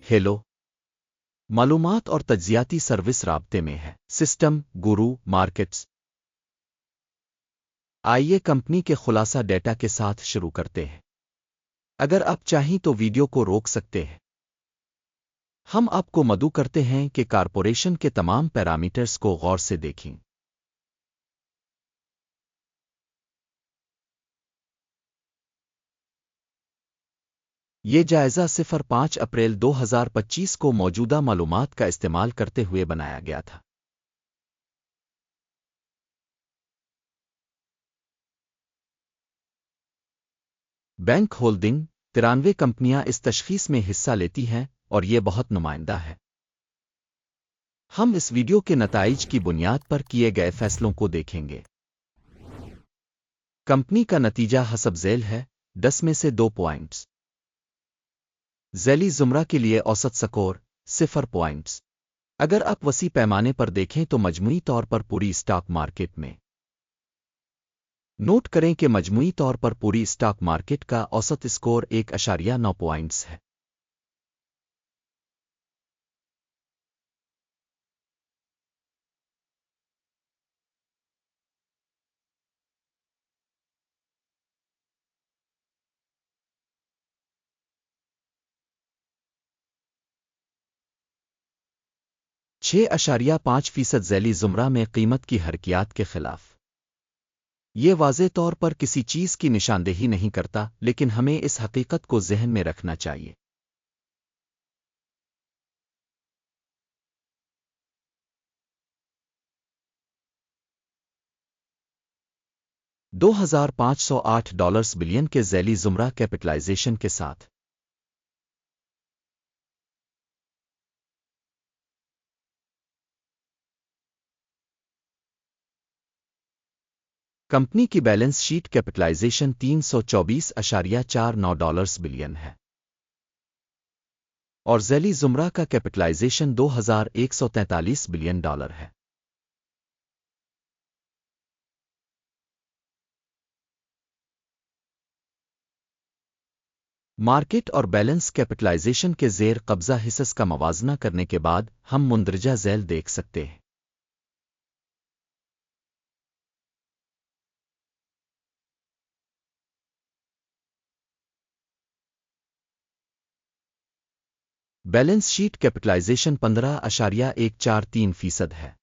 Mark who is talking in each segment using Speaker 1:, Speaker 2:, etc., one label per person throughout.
Speaker 1: Hello. मालूमात और तज्जियाती service राब्ते में है। सिस्टम गुरु मार्केट्स। आइए कंपनी के खुलासा डेटा के साथ शुरू करते हैं। अगर आप चाहें तो वीडियो को रोक सकते हैं। हम आपको मदऊ करते हैं कि कारपोरेशन के तमाम पैरामीटर्स को गौर से देखें। ये जायजा 05 अप्रैल 2025 को मौजूदा मालूमात का इस्तेमाल करते हुए बनाया गया था। बैंक होल्डिंग 93 कंपनियां इस तशखीस में हिस्सा लेती हैं और ये बहुत नुमाइंदा है। हम इस वीडियो के नताइज की बुनियाद पर किए गए फैसलों को देखेंगे। कंपनी का नतीजा हसब झेल है 10 में से 2 पॉइंट्स। झैली जुमरा के लिए औसत स्कोर 0 पॉइंट्स। अगर आप वसी पैमाने पर देखें तो मजमूई तौर पर पूरी स्टॉक मार्केट में नोट करें कि मजमूई तौर पर पूरी स्टॉक मार्केट का औसत स्कोर 1.9 पॉइंट्स है। छः 6.5% झैली जुमरा में कीमत की हरकियात के खिलाफ। ये वाज़े तौर पर किसी चीज़ की निशानदेही नहीं करता, लेकिन हमें इस हकीकत को ज़हन में रखना चाहिए। $2,508 बिलियन के झैली जुमरा कैपिटलाइजेशन के साथ कंपनी की बैलेंस शीट कैपिटलाइजेशन $324.49 बिलियन है और झैली जुमरा का कैपिटलाइजेशन $2,143 बिलियन है। मार्केट और बैलेंस कैपिटलाइजेशन के ज़ेर कब्जा हिस्स का मवाजना करने के बाद हम मुंदरजा झैल देख सकते हैं। बैलेंस शीट कैपिटलाइजेशन 15.143% है,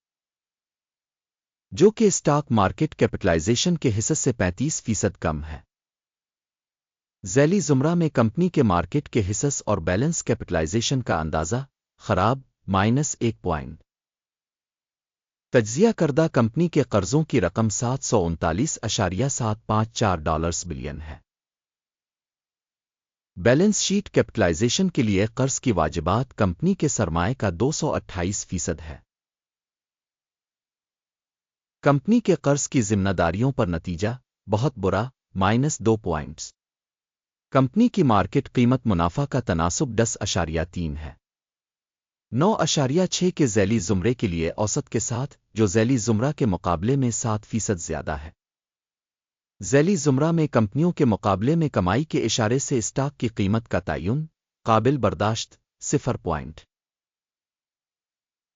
Speaker 1: जो कि स्टॉक मार्केट कैपिटलाइजेशन के हिस्से से 35% कम है। झैली जुमरा में कंपनी के मार्केट के हिस्स और बैलेंस कैपिटलाइजेशन का अंदाज़ा खराब -1 पॉइंट। तज्जिया करदा कंपनी के कर्जों की रकम $739.754 बिलियन है। बैलेंस शीट कैपिटलाइजेशन के लिए कर्ज की वाजिबात कंपनी के सरमाए का 228% है। कंपनी के कर्ज की जिम्मेदारियों पर नतीजा बहुत बुरा -2 पॉइंट्स। कंपनी की मार्केट कीमत मुनाफा का तनासुब 10.3 है। 9.6 के झैली जुमरे के लिए औसत के साथ, जो झैली जुमरा के मुकाबले में 7% ज्यादा है। झैली जुमरा में कंपनियों के मुकाबले में कमाई के इशारे से स्टॉक की कीमत का तयन काबिल बर्दाश्त 0 पॉइंट।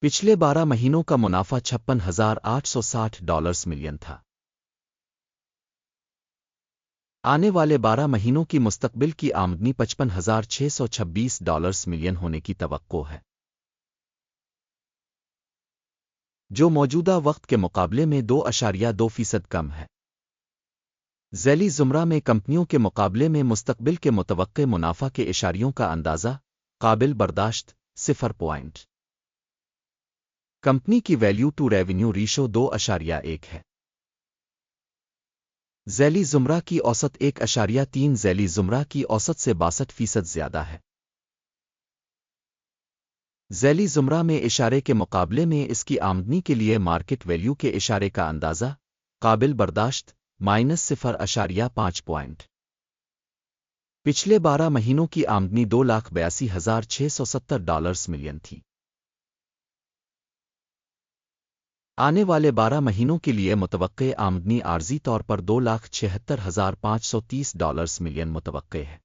Speaker 1: पिछले 12 महीनों का मुनाफा $56,860 मिलियन था। आने वाले 12 महीनों की मुस्तकबिल की आमदनी $55,626 मिलियन होने की तवक्को है, जो मौजूदा वक्त के मुकाबले में 2.2% कम है। झैली जुमरा में कंपनियों के मुकाबले में मुस्तकबिल के मुतवक्के मुनाफा के इशारियों का अंदाज़ा काबिल बर्दाश्त 0 पॉइंट। कंपनी की वैल्यू टू रेवेन्यू रेशो 2.1 है। झैली जुमरा की औसत 1.3 झैली जुमरा की औसत से 62% ज्यादा है। झैली जुमरा में इशारे के मुकाबले में इसकी आमदनी के लिए मार्केट वैल्यू के इशारे का अंदाज़ा काबिल बर्दाश्त -0.5 पॉइंट। पिछले 12 महीनों की आमदनी $2,82,670 मिलियन थी। आने वाले 12 महीनों के लिए मुतवक्के आमदनी आर्जी तौर पर $2,76,530 मिलियन मुतवक्के है।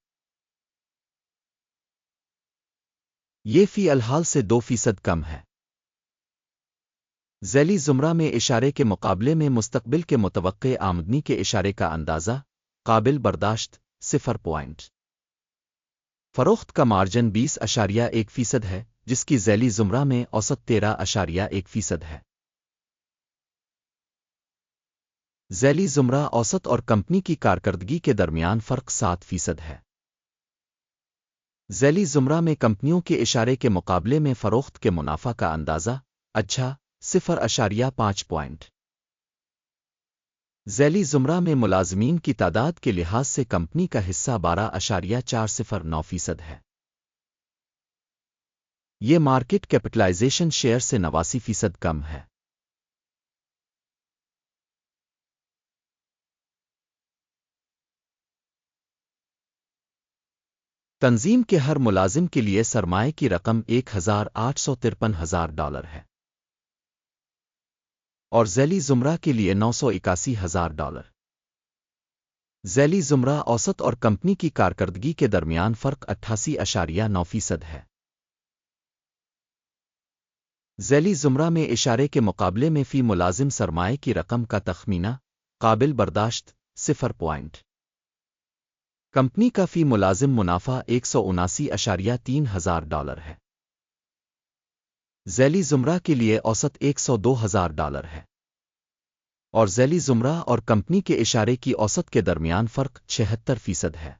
Speaker 1: یہ فی الحال سے 2% کم ہے۔ ذیلی زمرہ میں اشارے کے مقابلے میں مستقبل کے متوقع آمدنی کے اشارے کا اندازہ قابل برداشت 0 فروخت کا مارجن 20.1% ہے، جس کی ذیلی زمرہ میں اوسط 13.1% ہے۔ ذیلی زمرہ اوسط اور کمپنی کی کارکردگی کے درمیان فرق 7% ہے۔ ذیلی زمرہ میں کمپنیوں کے اشارے کے مقابلے میں فروخت کے منافع کا اندازہ 0.5 ذیلی زمرہ میں ملازمین کی تعداد کے لحاظ سے کمپنی کا حصہ 12.409% ہے۔ یہ مارکیٹ کیپٹلائزیشن شیئر سے 89% کم ہے۔ تنظیم کے ہر ملازم کے لیے سرمائے کی رقم $1,853,000 ہے اور ذیلی زمرہ کے لیے $981,000۔ ذیلی زمرہ اوسط اور کمپنی کی کارکردگی کے درمیان فرق 88.9% ہے۔ ذیلی زمرہ میں اشارے کے مقابلے میں فی ملازم سرمائے کی رقم کا تخمینہ قابل برداشت 0 کمپنی کا فی ملازم منافع $179.3 ہے۔ ذیلی زمرہ کے لیے اوسط $102,000 ہے اور ذیلی زمرہ اور کمپنی کے اشارے کی اوسط کے درمیان فرق 76% ہے۔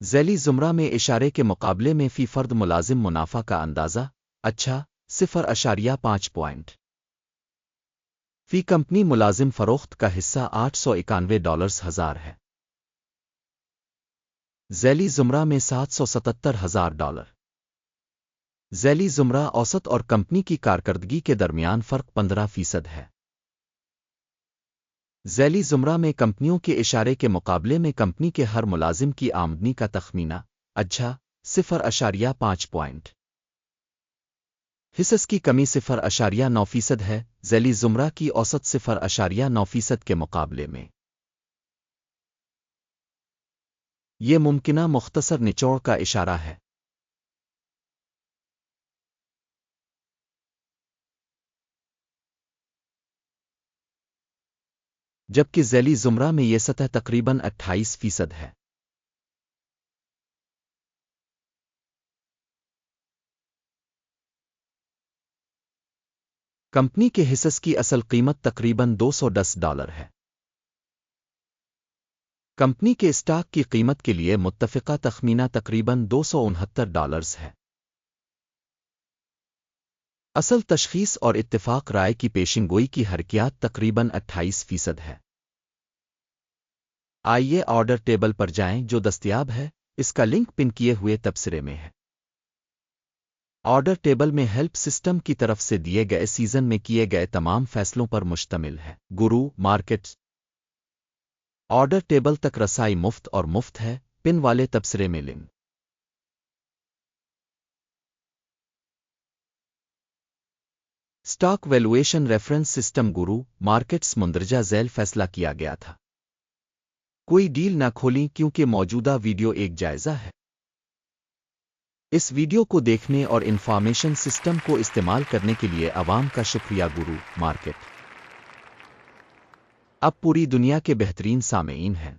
Speaker 1: ذیلی زمرہ میں اشارے کے مقابلے میں فی فرد ملازم منافع کا اندازہ 0.5 فی کمپنی ملازم فروخت کا حصہ $891,000 ہے۔ ذیلی زمرہ میں $777,000۔ ذیلی زمرہ اوسط اور کمپنی کی کارکردگی کے درمیان فرق 15% ہے۔ ذیلی زمرہ میں کمپنیوں کے اشارے کے مقابلے میں کمپنی کے ہر ملازم کی آمدنی کا تخمینہ 0.5 حصص کی کمی 0.9% ہے۔ ذیلی زمرہ کی اوسط 0.9% کے مقابلے میں یہ ممکنہ مختصر نچوڑ کا اشارہ ہے۔ جبکہ ذیلی زمرہ میں یہ سطح تقریباً 28% ہے۔ کمپنی کے حصص کی اصل قیمت تقریباً $210 ہے۔ کمپنی کے اسٹاک کی قیمت کے لیے متفقہ تخمینہ تقریباً $269 ہے۔ اصل تشخیص اور اتفاق رائے کی پیشن گوئی کی حرکیات تقریباً 28% ہے۔ آئیے آرڈر ٹیبل پر جائیں جو دستیاب ہے، اس کا لنک پن کیے ہوئے تبصرے میں ہے۔ آرڈر ٹیبل میں ہیلپ سسٹم کی طرف سے دیے گئے سیزن میں کیے گئے تمام فیصلوں پر مشتمل ہے۔ گرو مارکیٹس آرڈر ٹیبل تک رسائی مفت اور مفت ہے، پن والے تبصرے میں link. Stock valuation reference system گرو مارکیٹس مندرجہ ذیل فیصلہ کیا گیا تھا۔ کوئی ڈیل نہ کھولیں کیونکہ موجودہ ویڈیو ایک جائزہ ہے۔ اس ویڈیو کو دیکھنے اور انفارمیشن سسٹم کو استعمال کرنے کے لیے عوام کا شکریہ۔ گرو مارکیٹ اب پوری دنیا کے بہترین سامعین ہیں۔